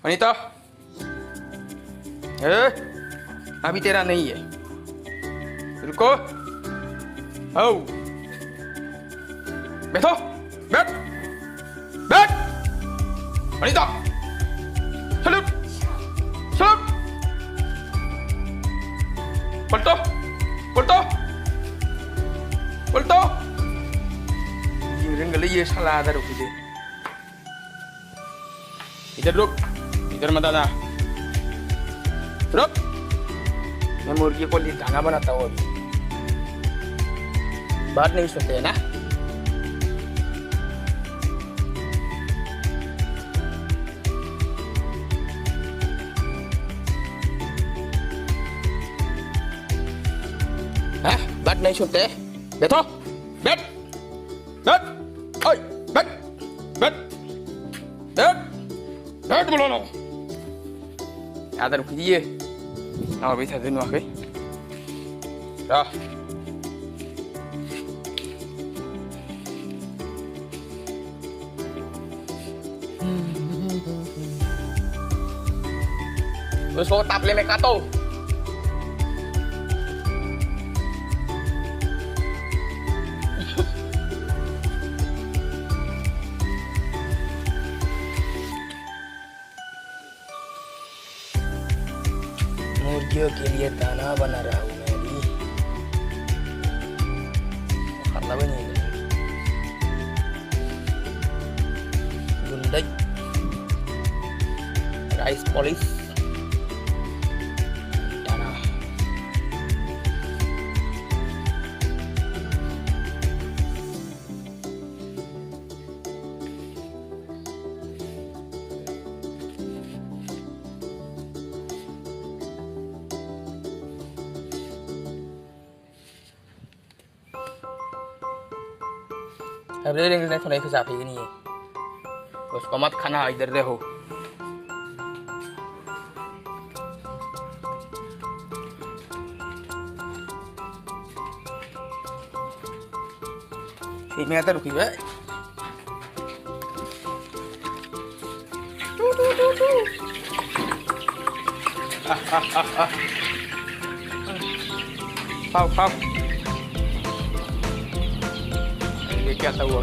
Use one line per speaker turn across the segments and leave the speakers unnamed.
अनीता, अभी तेरा नहीं है, रुको। आओ, बैठो, बैठ, बैठ। अनीता, चलो, चलो, पलटो, पलटो, पलटो। रंग ले ये साला आधा रुक दे। इधर रुक, इधर मत आना, रुक। मैं मुर्गी को लिए दाना बनाता हूँ अभी। बात नहीं सुनते है ना? हाँ? बात नहीं सुनते? बैठो, बैठ, बैठ, ओए, बैठ, बैठ, बैठ, बैठ बोलो ना। आधा रुक दीजिए। और भी था दिन वाकई। उसको तापले में काटो। मुर्गियों के लिए दाना बना रहा हूँ मैं अभी। खाना भी नहीं है। गुंडई, राइस पॉलिश, दाना। अब रे रिंग ने थोड़ा खिसा फेंक नहीं है, उसको मत खाना, इधर रहो। ठीक मैं आता रुकी है। खाओ खाओ। ये क्या था वो?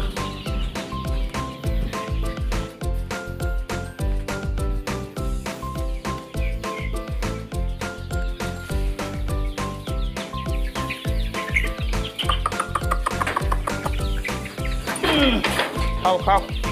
खाओ खाओ।